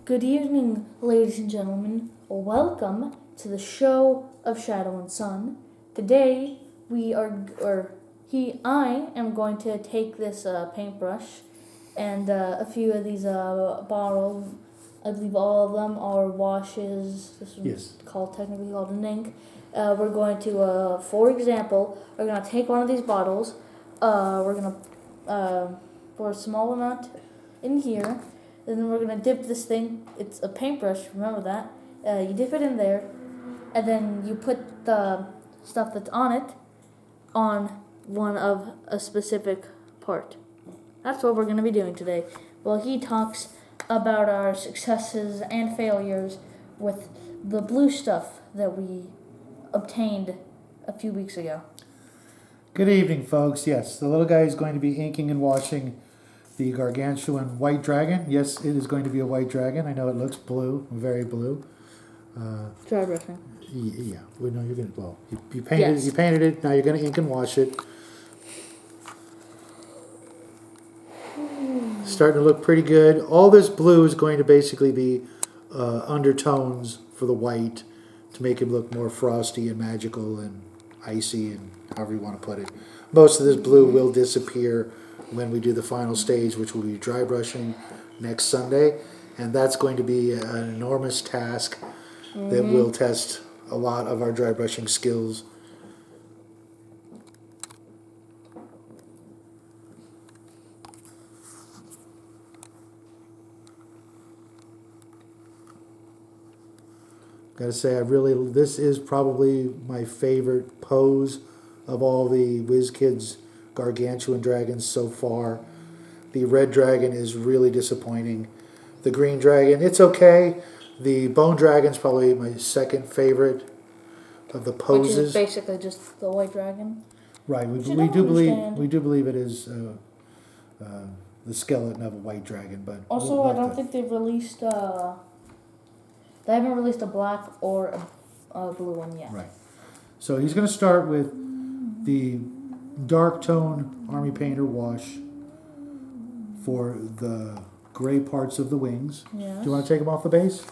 Good evening, ladies and gentlemen. Welcome to the show of Shadow and Sun. Today, I am going to take this paintbrush and a few of these bottles. I believe all of them are washes. This one's technically called an ink. We're going to, for example, we're going to take one of these bottles. We're going to pour a small amount in here. Then we're going to dip this thing. It's a paintbrush, remember that. You dip it in there, and then you put the stuff that's on it on one of a specific part. That's what we're going to be doing today. Well, he talks about our successes and failures with the blue stuff that we obtained a few weeks ago. Good evening, folks. Yes, the little guy is going to be inking and washing the Gargantuan White Dragon. Yes, it is going to be a white dragon. I know it looks blue, very blue. Dry brushing. Yeah, we know you're going to. Well, you painted. Yes. You painted it. Now you're going to ink and wash it. Starting to look pretty good. All this blue is going to basically be undertones for the white to make him look more frosty and magical and icy and however you want to put it. Most of this blue will disappear when we do the final stage, which will be dry brushing next Sunday. And that's going to be an enormous task that will test a lot of our dry brushing skills. Gotta say, this is probably my favorite pose of all the Wizkids Gargantuan dragons so far. The red dragon is really disappointing. The green dragon, it's okay. The bone dragon's probably my second favorite of the poses. Which is basically just the white dragon. Right. We do believe it is the skeleton of a white dragon, but also I don't think they've released. They haven't released a black or a blue one yet. Right. So he's going to start with the dark tone Army Painter wash for the gray parts of the wings. Yes. Do you want to take them off the base?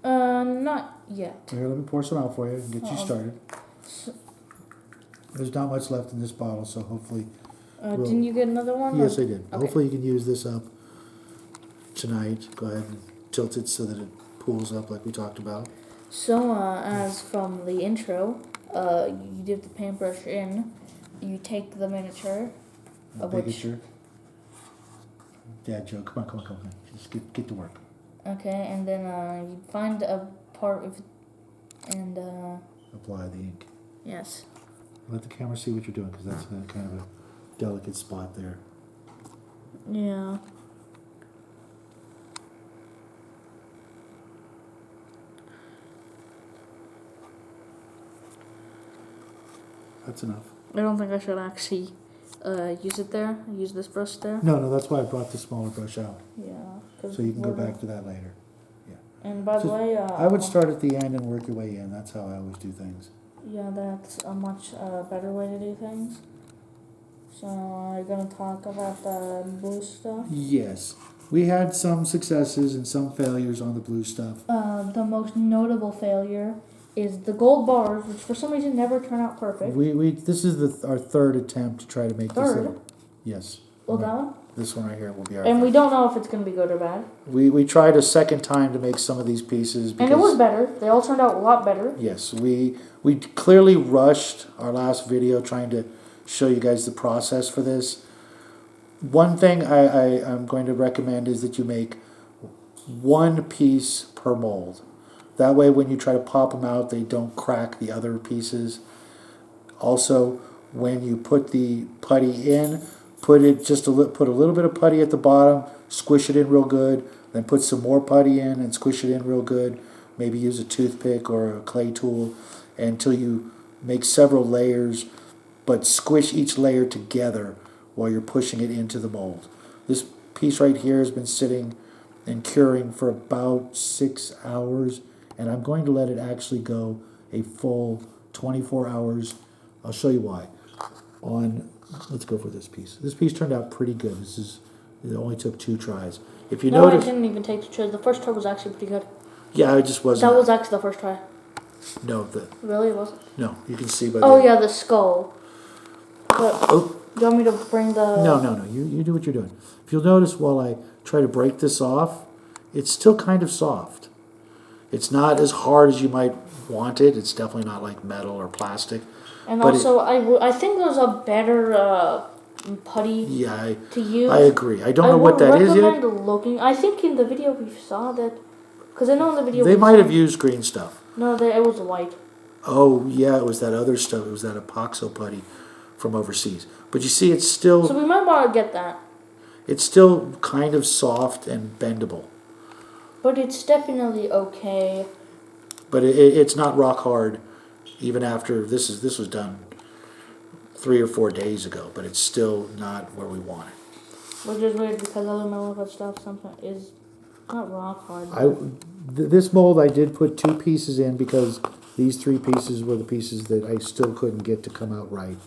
Not yet. Here, let me pour some out for you and get you started. There's not much left in this bottle, so hopefully... didn't you get another one? Yes, I did. Okay. Hopefully you can use this up tonight. Go ahead and tilt it so that it pools up like we talked about. So, as from the intro, you dip the paintbrush in, you take the miniature, Miniature. Dad joke. Come on. Just get to work. Okay, and then you find a part of it and apply the ink. Yes. Let the camera see what you're doing, because that's kind of a delicate spot there. Yeah. That's enough. I don't think I should actually use it there. Use this brush there. No, that's why I brought the smaller brush out. Yeah. So you can go back to that later. Yeah. And by the way, I would start at the end and work your way in. That's how I always do things. Yeah, that's a much better way to do things. So, are you going to talk about the blue stuff? Yes. We had some successes and some failures on the blue stuff. The most notable failure is the gold bars, which for some reason never turn out perfect. This is our third attempt to try to make this. Third? Yes. Well, that one? This one right here will be our And third. we don't know if it's going to be good or bad. We tried a second time to make some of these pieces. And it was better. They all turned out a lot better. Yes. We clearly rushed our last video trying to show you guys the process for this. One thing I'm going to recommend is that you make one piece per mold. That way when you try to pop them out, they don't crack the other pieces. Also, when you put the putty in, put a little bit of putty at the bottom, squish it in real good, then put some more putty in and squish it in real good. Maybe use a toothpick or a clay tool until you make several layers, but squish each layer together while you're pushing it into the mold. This piece right here has been sitting and curing for about 6 hours, and I'm going to let it actually go a full 24 hours. I'll show you why. Let's go for this piece. This piece turned out pretty good. This is It only took 2 tries. If you No, notice, I didn't even take the try. The first try was actually pretty good. yeah, I just wasn't. That was actually the first try. No, Really, it wasn't? no, you can see by Oh, yeah, the skull. But, Oh, do you want me to bring the... no. You do what you're doing. If you'll notice, while I try to break this off, it's still kind of soft. It's not as hard as you might want it. It's definitely not like metal or plastic. And but also, I think there's a better putty to use. I agree. I don't know what that is yet. I would recommend looking. I think in the video we saw that... Because I know in the video... They might have used green stuff. No, it was white. Oh, yeah, it was that other stuff. It was that epoxy putty from overseas. But you see, it's still... So we might want to get that. It's still kind of soft and bendable. But it's definitely okay. But it's not rock hard, even after this was done 3 or 4 days ago. But it's still not where we want it. Which is weird because other metal stuff sometimes is not rock hard. This mold I did put 2 pieces in because these 3 pieces were the pieces that I still couldn't get to come out right.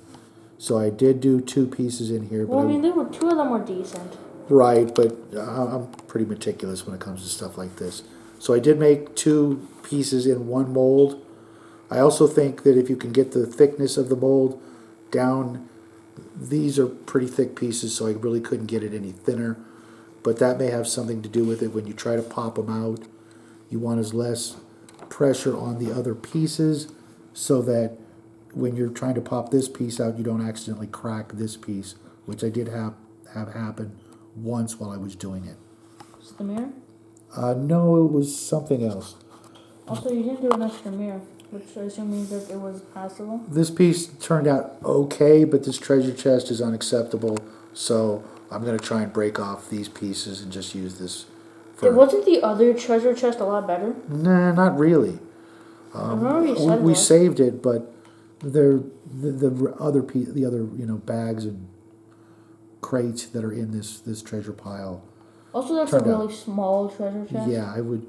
So I did do 2 pieces in here. Well, I mean, 2 of them were decent. Right, but I'm pretty meticulous when it comes to stuff like this. So I did make 2 pieces in 1 mold. I also think that if you can get the thickness of the mold down, these are pretty thick pieces, so I really couldn't get it any thinner. But that may have something to do with it. When you try to pop them out, you want as less pressure on the other pieces so that when you're trying to pop this piece out, you don't accidentally crack this piece, which I did have happen once while I was doing it. Was it the mirror? No, it was something else. Also, you didn't do an extra mirror, which I assume means that it was passable. This piece turned out okay, but this treasure chest is unacceptable, so I'm going to try and break off these pieces and just use this. Wasn't the other treasure chest a lot better? Nah, not really. I remember you said we that. saved it, but the other bags and crates that are in this treasure pile. Also, that's a really small treasure chest. Yeah, I would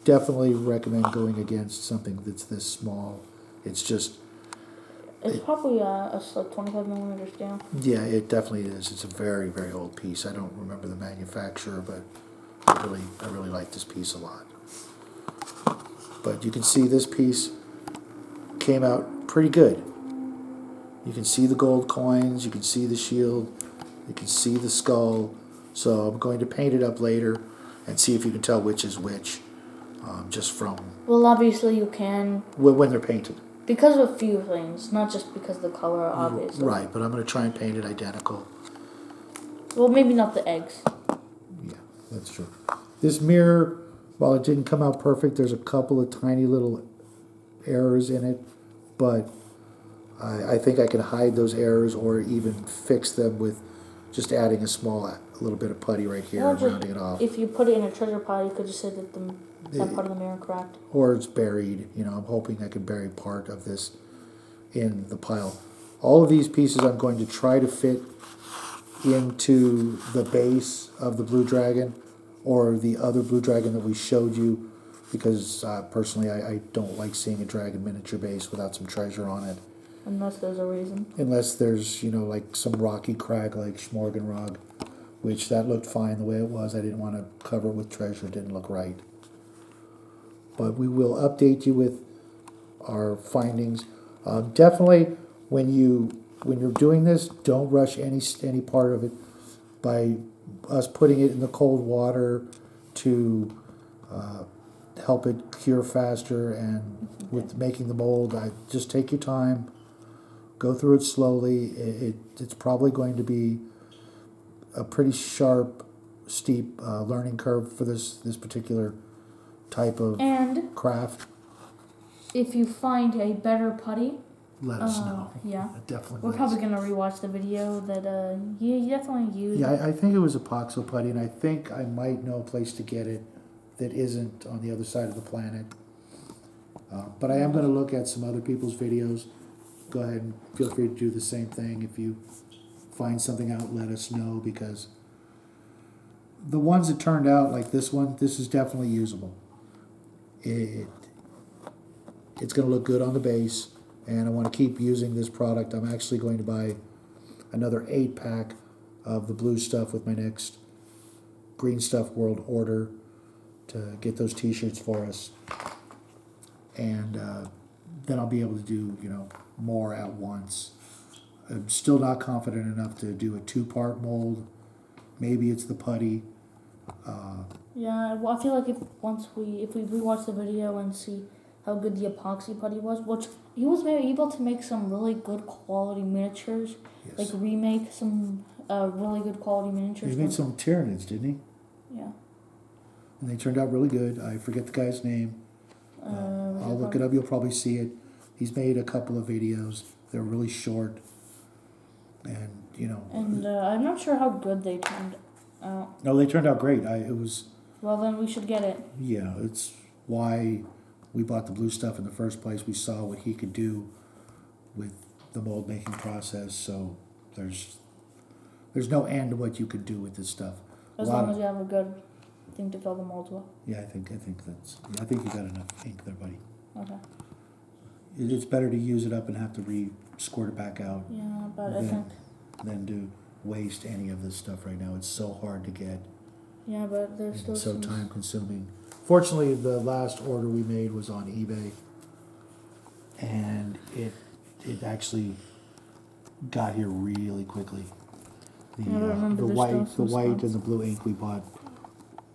definitely recommend going against something that's this small. It's just... It's probably like 25 millimeters down. Yeah, it definitely is. It's a very, very old piece. I don't remember the manufacturer, but I really like this piece a lot. But you can see this piece came out pretty good. You can see the gold coins, you can see the shield, you can see the skull. So I'm going to paint it up later and see if you can tell which is which, just from... Well, obviously you can. When they're painted. Because of a few things, not just because of the color, obviously. Right, but I'm going to try and paint it identical. Well, maybe not the eggs. Yeah, that's true. This mirror, while it didn't come out perfect, there's a couple of tiny little errors in it, but I think I can hide those errors or even fix them with just adding a little bit of putty right here and rounding it off. If you put it in a treasure pile, you could just say that that part of the mirror cracked. Or it's buried. I'm hoping I can bury part of this in the pile. All of these pieces I'm going to try to fit into the base of the blue dragon or the other blue dragon that we showed you, because personally I don't like seeing a dragon miniature base without some treasure on it. Unless there's a reason. Unless there's, like some rocky crag like Schmorgenrog, which that looked fine the way it was. I didn't want to cover it with treasure. It didn't look right. But we will update you with our findings. Definitely, when you're doing this, don't rush any part of it. By us putting it in the cold water to help it cure faster, and with making the mold, just take your time. Go through it slowly. It's probably going to be a pretty sharp, steep learning curve for this particular type of craft. If you find a better putty, let us know. Yeah, definitely. We're probably gonna rewatch the video that you definitely used. Yeah, I think it was epoxy putty, and I think I might know a place to get it that isn't on the other side of the planet. But I am going to look at some other people's videos. Go ahead and feel free to do the same thing. If you find something out, let us know, because the ones that turned out, like this one, this is definitely usable. It's going to look good on the base, and I want to keep using this product. I'm actually going to buy another 8-pack of the Bluestuff with my next Green Stuff World Order to get those T-shirts for us, and then I'll be able to do more at once. I'm still not confident enough to do a 2-part mold. Maybe it's the putty. Yeah, well, I feel like if we rewatch the video and see how good the epoxy putty was, which he was very able to make some really good quality miniatures, Yes. like remake some really good quality miniatures. He made some Tyranids, didn't he? Yeah. And they turned out really good. I forget the guy's name. I'll look it up. You'll probably see it. He's made a couple of videos. They're really short, and And I'm not sure how good they turned out. No, they turned out great. It was. Well, then we should get it. Yeah, it's why we bought the Bluestuff in the first place. We saw what he could do with the mold making process. So there's no end to what you could do with this stuff. As long as you have a good thing to fill the molds with. Yeah, I think I think you got enough ink there, buddy. Okay. It's better to use it up and have to re-squirt it back out. Yeah, but I think. Than to waste any of this stuff right now. It's so hard to get. Yeah, but there's still so time consuming. Fortunately, the last order we made was on eBay, and it actually got here really quickly. The white and the blue ink we bought,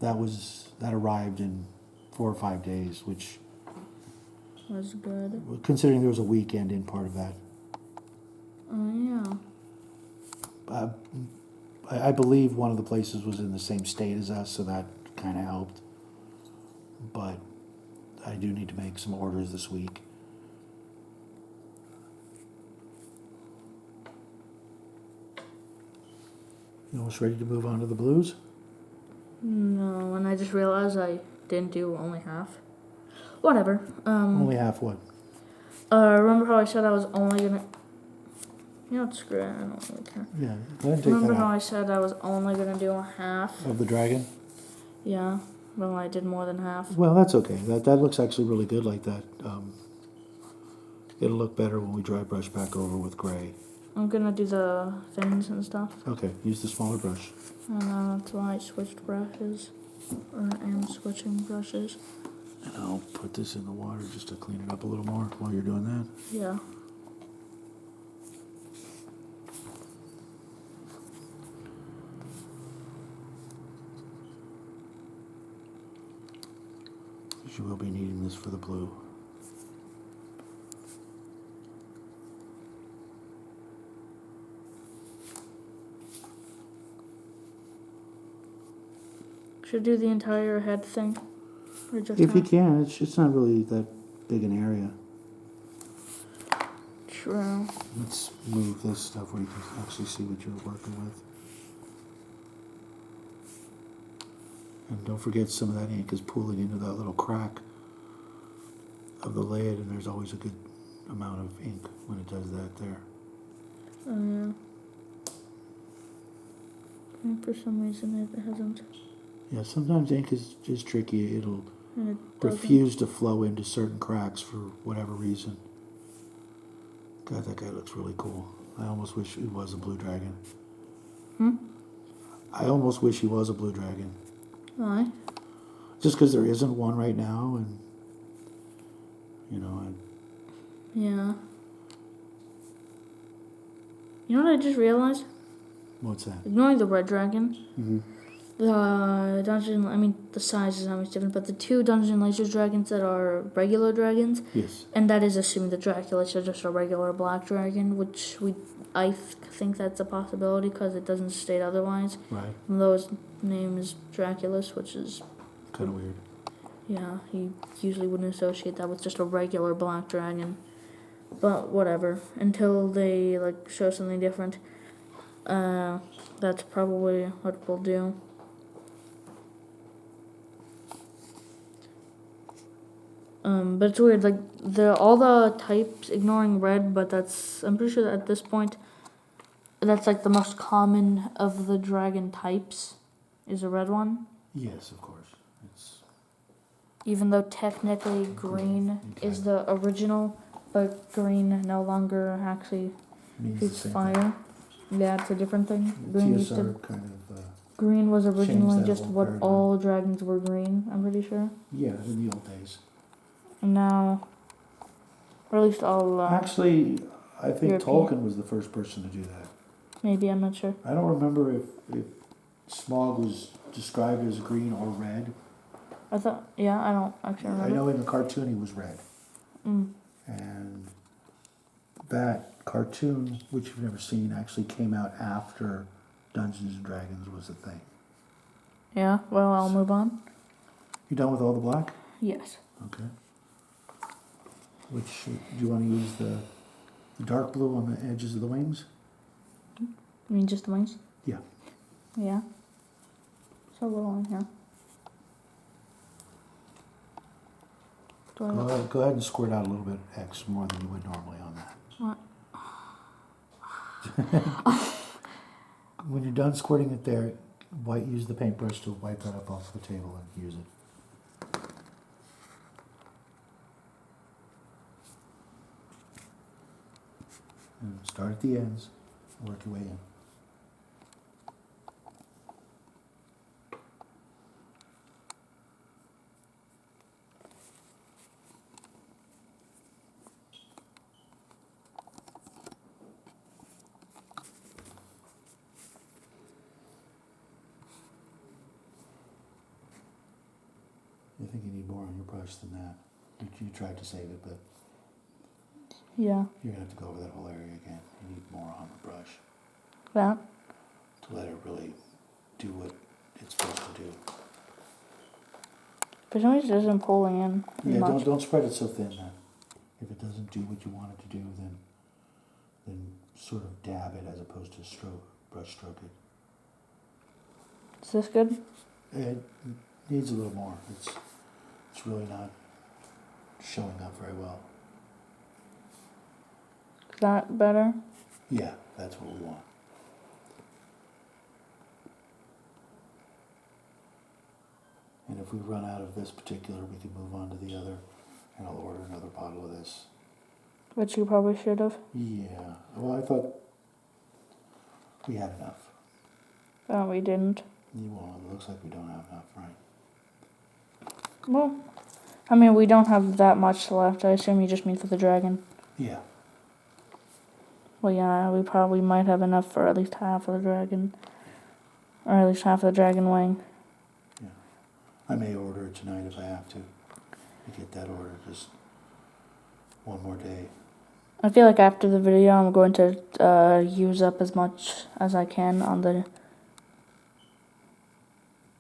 that arrived in 4 or 5 days, which was good. Considering there was a weekend in part of that. Yeah. I believe one of the places was in the same state as us, so that kind of helped. But I do need to make some orders this week. You almost ready to move on to the blues? No, and I just realized I didn't do only half. Whatever. Only half what? Remember how I said I was only gonna... screw it, I don't really care. Yeah, go ahead and take Remember that how out. I said I was only gonna do half? Of the dragon? Yeah, well I did more than half. Well, that's okay. That looks actually really good like that. It'll look better when we dry brush back over with gray. I'm gonna do the fins and stuff. Okay, use the smaller brush. And that's why I switched brushes. Or am switching brushes. And I'll put this in the water just to clean it up a little more while you're doing that. Yeah. You will be needing this for the blue. Should do the entire head thing? Or just If you half? can, it's not really that big an area. True. Let's move this stuff where you can actually see what you're working with. And don't forget, some of that ink is pooling into that little crack of the lid, and there's always a good amount of ink when it does that there. And for some reason it hasn't. Yeah, sometimes ink is tricky. It'll And it refuse to flow into certain cracks for whatever reason. God, that guy looks really cool. I almost wish he was a blue dragon. I almost wish he was a blue dragon. Why? Just because there isn't one right now, and Yeah. You know what I just realized? what's that? Ignoring the red dragon, Mm-hmm. the size is not much different, but the 2 Dungeon Laser dragons that are regular dragons, Yes. and that is assuming the Dracula's are just a regular black dragon, which I think that's a possibility because it doesn't state otherwise. Right. Though his name is Draculus, which is, Kind of weird. yeah, you usually wouldn't associate that with just a regular black dragon. But whatever, until they show something different, that's probably what we'll do. But it's weird, all the types ignoring red, but I'm pretty sure that at this point, that's the most common of the dragon types, is a red one. Yes, of course. It's Even though technically green is the original, but green no longer actually means the shoots same fire. Yeah, it's a different thing. thing. Green used to. TSR kind of green was originally that just whole what paradigm. all dragons were green, I'm pretty sure. Yeah, in the old days. And now, or at least all, Actually, I think European. Tolkien was the first person to do that. maybe, I'm not sure. I don't remember if Smaug was described as green or red. I thought, yeah, I don't actually I remember. know in the cartoon he was red. Mm. And that cartoon, which you've never seen, actually came out after Dungeons and Dragons was a thing. Yeah, well, I'll move on. You done with all the black? Yes. Okay. Which, do you want to use the dark blue on the edges of the wings? You mean just the wings? Yeah. Yeah. So little in here. Go ahead and squirt out a little bit X more than you would normally on that. What? When you're done squirting it there, use the paintbrush to wipe that up off the table and use it. And start at the ends, work your way in. I think you need more on your brush than that. You tried to save it, but Yeah. you're going to have to go over that whole area again. You need more on the brush That? to let it really do what it's supposed to do. For some reason, it isn't pulling in Yeah, much. don't spread it so thin then. If it doesn't do what you want it to do, then sort of dab it as opposed to brush stroke it. Is this good? It needs a little more. It's really not showing up very well. Is that better? Yeah, that's what we want. And if we run out of this particular, we can move on to the other, and I'll order another bottle of this. Which you probably should have. Yeah, well, I thought we had enough. Oh, we didn't. Well, it looks like we don't have enough, right? Well, I mean, we don't have that much left. I assume you just mean for the dragon. Yeah. Well, yeah, we probably might have enough for at least half of the dragon. Or at least half of the dragon wing. Yeah. I may order it tonight if I have to get that order just one more day. I feel like after the video, I'm going to use up as much as I can on the...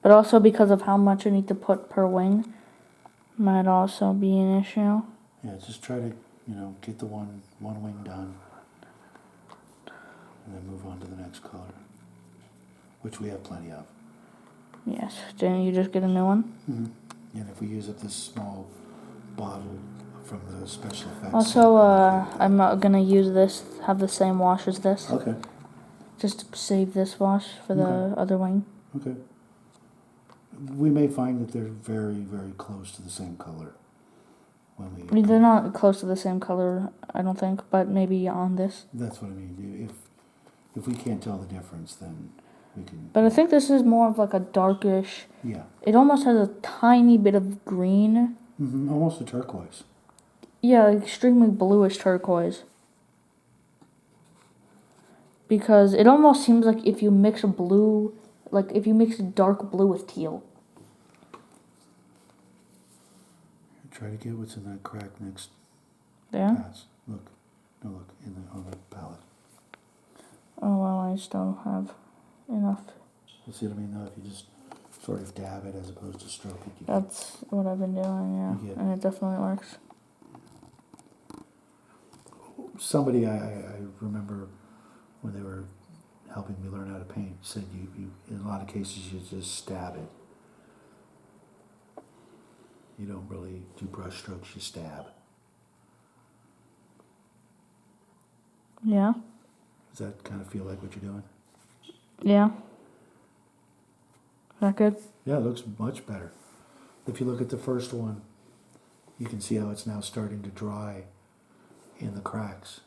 But also because of how much I need to put per wing, might also be an issue. Yeah, just try to, get the one wing done. And then move on to the next color, which we have plenty of. Yes, didn't you just get a new one? Mm-hmm. And if we use up this small bottle from the special effects. Also, I'm not gonna use this, have the same wash as this. Okay. Just to save this wash for the other wing. Okay. We may find that they're very, very close to the same color. They're not close to the same color, I don't think, but maybe on this. That's what I mean. If we can't tell the difference, then we can... But I think this is more of like a darkish... Yeah. It almost has a tiny bit of green. Mm-hmm. Almost a turquoise. Yeah, like extremely bluish turquoise. Because it almost seems like if you mix blue... Like if you mix dark blue with teal. Try to get what's in that crack next There? pass. Look. No, look. On the palette. Oh, well, I still have enough. You see what I mean, though? If you just sort of dab it as opposed to stroke it. That's what I've been doing, yeah. And it definitely works. Somebody I remember when they were helping me learn how to paint said you in a lot of cases you just stab it. You don't really do brush strokes, you stab. Yeah. Does that kind of feel like what you're doing? Yeah. Is that good? Yeah, it looks much better. If you look at the first one, you can see how it's now starting to dry in the cracks.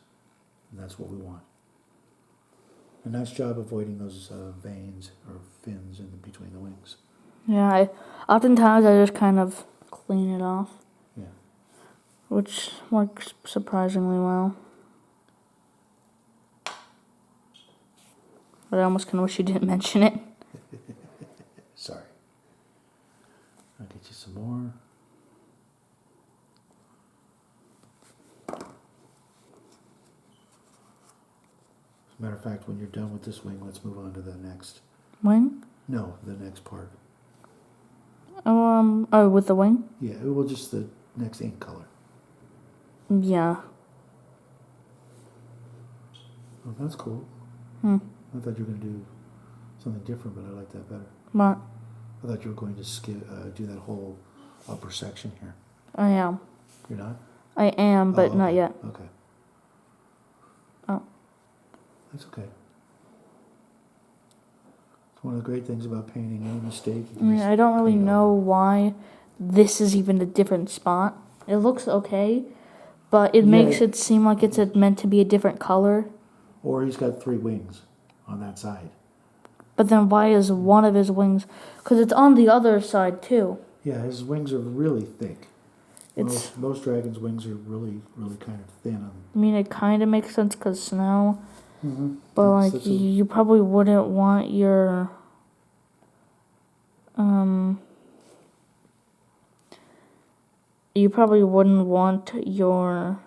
And that's what we want. A nice job avoiding those veins or fins in between the wings. Yeah, oftentimes I just kind of clean it off. Yeah. Which works surprisingly well. But I almost kind of wish you didn't mention it. Sorry. I'll get you some more. As a matter of fact, when you're done with this wing, let's move on to the next. Wing? No, the next part. Oh, with the wing? Yeah, well, just the next ink color. Yeah. Oh, that's cool. Hmm. I thought you were going to do something different, but I like that better. What? I thought you were going to do that whole upper section here. I am. You're not? I am, but Oh, okay. not yet. Okay. Oh. That's okay. It's one of the great things about painting. Any mistake, you I can mean, just I don't really paint know over. why this is even a different spot. It looks okay, but it Yeah. makes it seem like it's meant to be a different color. Or he's got 3 wings on that side. But then why is one of his wings... Because it's on the other side, too. Yeah, his wings are really thick. It's... Most dragons' wings are really, really kind of thin on them. I mean, it kind of makes sense because snow. Mm-hmm. But, like, you probably wouldn't want your... You probably wouldn't want your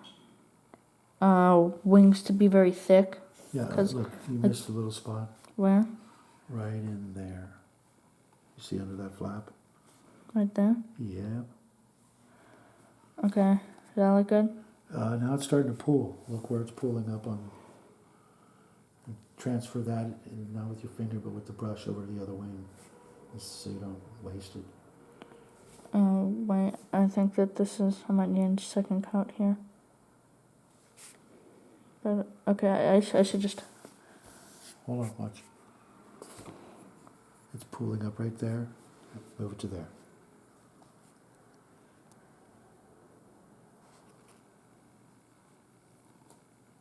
wings to be very thick. Yeah, 'Cause, look, you missed a little spot. Where? Right in there. You see under that flap? Right there? Yeah. Okay. Does that look good? Now it's starting to pool. Look where it's pooling up on. Transfer that, not with your finger, but with the brush over the other wing, so you don't waste it. Oh, wait. I think that this is... I might need a second coat here. But, okay, I should just... Hold on, watch. It's pooling up right there. Move it to there.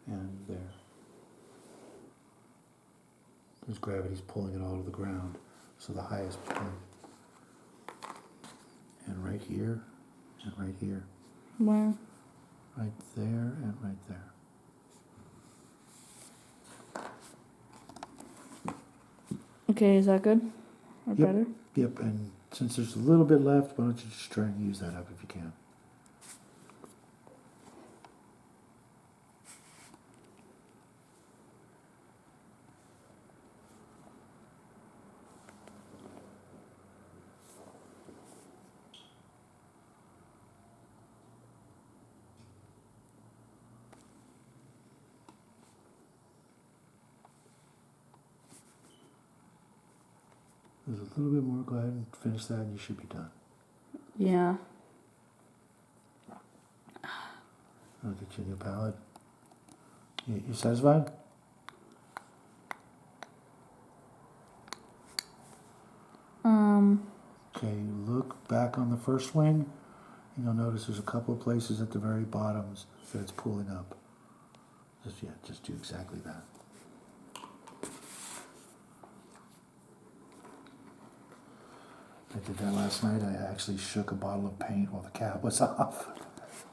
And there. Because gravity's pulling it all to the ground. So the highest point. And right here, and right here. Where? Right there, and right there. Okay, is that good? Or Yep. better? Yep, and since there's a little bit left, why don't you just try and use that up if you can. There's a little bit more. Go ahead and finish that, and you should be done. Yeah. I'll get you a new palette. You satisfied? Okay, look back on the first wing, and you'll notice there's a couple of places at the very bottoms that it's pooling up. Just do exactly that. I did that last night. I actually shook a bottle of paint while the cap was off.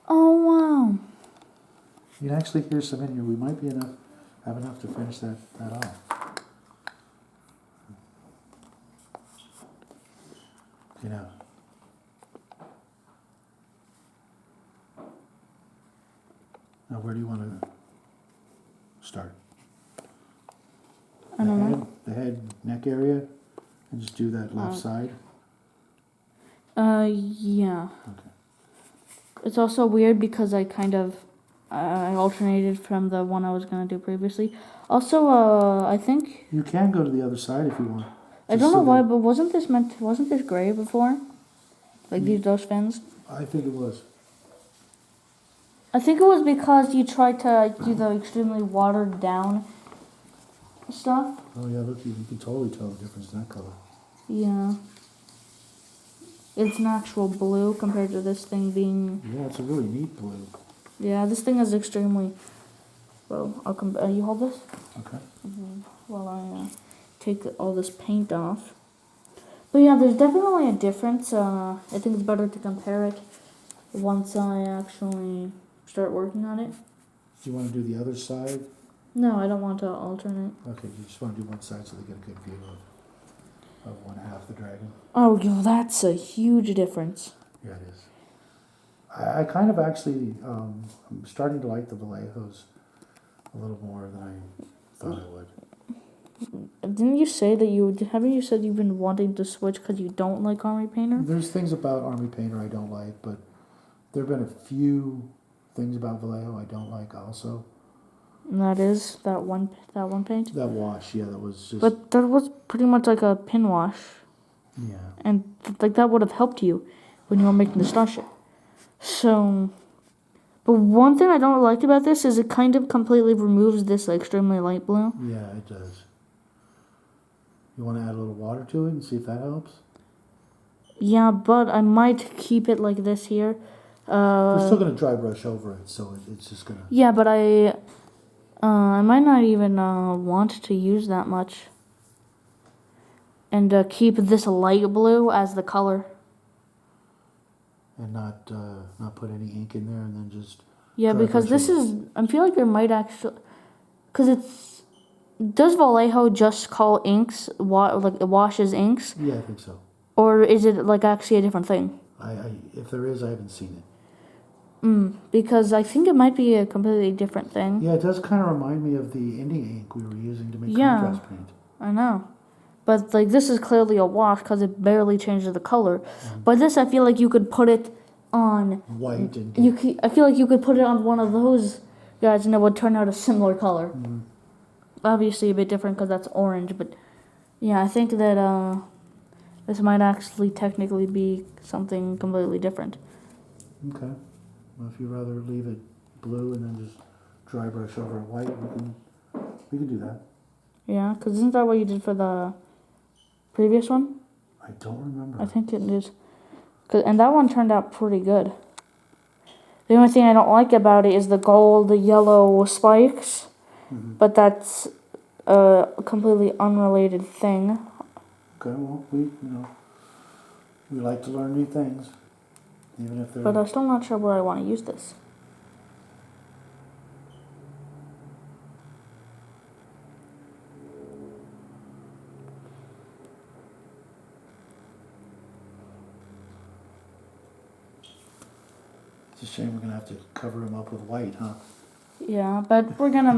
Oh, wow. You can actually hear some in here. We might have enough to finish that off. You know. Now, where do you want to start? I don't know. The head, neck area, and just do that left side. Yeah. Okay. It's also weird because I kind of I alternated from the one I was gonna do previously. Also, I think You can go to the other side if you want. I don't know why, but wasn't this gray before? Like those fins? I think it was. I think it was because you tried to do the extremely watered down stuff. Oh yeah, look, you can totally tell the difference in that color. Yeah. It's an actual blue compared to this thing being... Yeah, it's a really neat blue. Yeah, this thing is extremely... Well, I'll come... you hold this? Okay. While I take all this paint off. But yeah, there's definitely a difference. I think it's better to compare it once I actually start working on it. Do you want to do the other side? No, I don't want to alternate. Okay, you just want to do one side so they get a good view of one half the dragon. Oh, yo, that's a huge difference. Yeah, it is. I kind of actually, I'm starting to like the Vallejos a little more than I thought I would. Didn't you say that haven't you said you've been wanting to switch because you don't like Army Painter? There's things about Army Painter I don't like, but there have been a few things about Vallejo I don't like also. And that is that one paint? That wash, yeah, that was just... But that was pretty much like a pin wash. Yeah. And like that would have helped you when you were making the starship. So, but one thing I don't like about this is it kind of completely removes this extremely light blue. Yeah, it does. You want to add a little water to it and see if that helps? Yeah, but I might keep it like this here. We're still going to dry brush over it, so it's just going to... Yeah, but I might not even want to use that much. And keep this light blue as the color. And not put any ink in there and then just... Yeah, because this is... I feel like there might actually... Because it's... Does Vallejo just call inks, like it washes inks? Yeah, I think so. Or is it like actually a different thing? If there is, I haven't seen it. Because I think it might be a completely different thing. Yeah, it does kind of remind me of the Indie ink we were using to make contrast paint. I know. But like this is clearly a wash because it barely changes the color. But this, I feel like you could put it on... White and... I feel like you could put it on one of those guys and it would turn out a similar color. Mm-hmm. Obviously a bit different because that's orange, but yeah, I think that this might actually technically be something completely different. Okay. Well, if you'd rather leave it blue and then just dry brush over it white, we can do that. Yeah, because isn't that what you did for the previous one? I don't remember. I think it is. And that one turned out pretty good. The only thing I don't like about it is the gold, yellow spikes. Mm-hmm. But that's a completely unrelated thing. Okay, well, we like to learn new things, even if they're... But I'm still not sure where I want to use this. It's a shame we're gonna have to cover him up with white, huh? Yeah, but we're gonna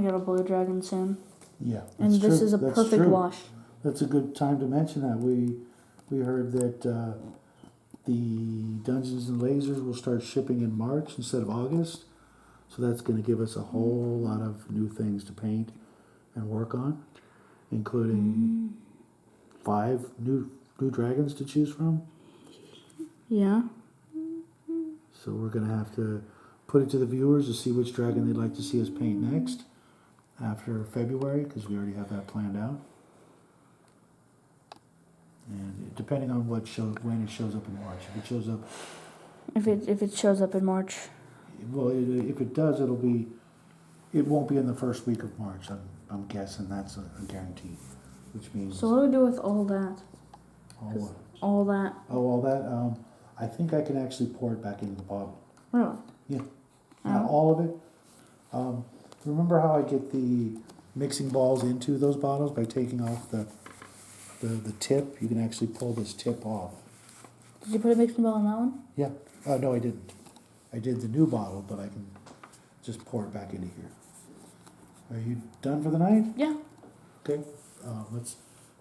get a blue dragon soon. Yeah, and this is a perfect wash. That's a good time to mention that. We heard that the Dungeons and Lasers will start shipping in March instead of August, so that's going to give us a whole lot of new things to paint and work on, including 5 new dragons to choose from. Yeah. So we're going to have to put it to the viewers to see which dragon they'd like to see us paint next after February, because we already have that planned out. And depending on when it shows up in March. If it shows up... If it shows up in March. Well, if it does, it won't be in the first week of March. I'm guessing that's a guarantee. Which means... So what do we do with all that? All that. Oh, all that? I think I can actually pour it back into the bottle. Really? Yeah. Not all of it. Remember how I get the mixing balls into those bottles by taking off the tip? You can actually pull this tip off. Did you put a mixing ball in that one? Yeah. No, I didn't. I did the new bottle, but I can just pour it back into here. Are you done for the night? Yeah. Okay. Let's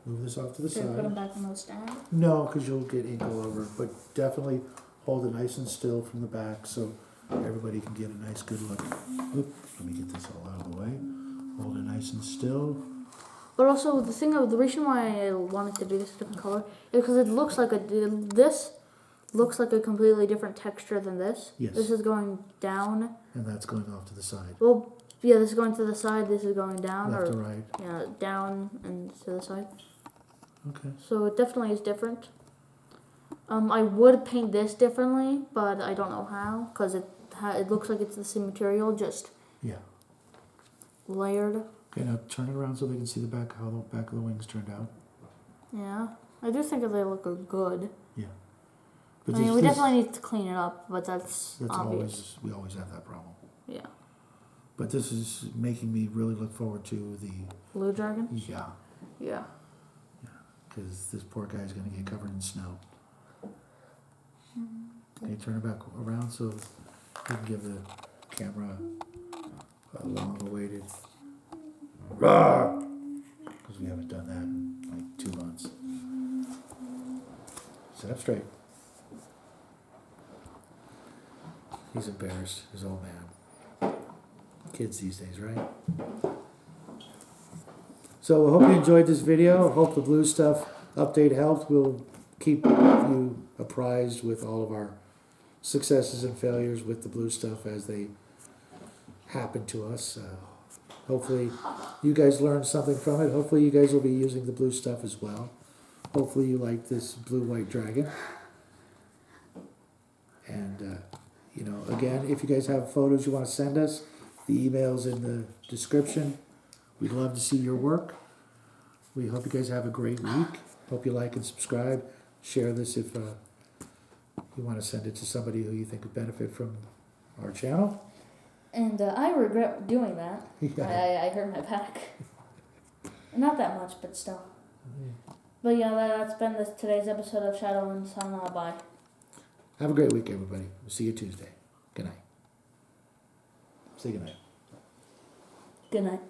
move this off to the side. Put them back on the stand? No, because you'll get ink all over it. But definitely hold it nice and still from the back so everybody can get a nice good look. Oop, let me get this all out of the way. Hold it nice and still. But also the reason why I wanted to do this different color is because it looks like this looks like a completely different texture than this. Yes. This is going down. And that's going off to the side. Well, yeah, this is going to the side. This is going down. Left to right. Yeah, down and to the side. Okay. So it definitely is different. I would paint this differently, but I don't know how because it looks like it's the same material, just layered. Okay, now turn it around so they can see how the back of the wings turned out. Yeah. I do think that they look good. Yeah. I mean, we definitely need to clean it up, but that's obvious. We always have that problem. Yeah. But this is making me really look forward to the... Blue dragon? Yeah. Yeah. Because this poor guy's going to get covered in snow. Can you turn it back around so we can give the camera a long-awaited... Because we haven't done that in like 2 months. Sit up straight. He's embarrassed, his old man. Kids these days, right? So I hope you enjoyed this video. Hope the Bluestuff update helped. We'll keep you apprised with all of our successes and failures with the Bluestuff as they happen to us. Hopefully you guys learned something from it. Hopefully you guys will be using the Bluestuff as well. Hopefully you like this blue-white dragon. And, you know, again, if you guys have photos you want to send us, the email's in the description. We'd love to see your work. We hope you guys have a great week. Hope you like and subscribe. Share this if you want to send it to somebody who you think would benefit from our channel. And I regret doing that. Yeah. I hurt my back. Not that much, but still. But yeah, that's been today's episode of Shadow and Sun. Bye. Have a great week, everybody. We'll see you Tuesday. Good night. Say good night. Good night.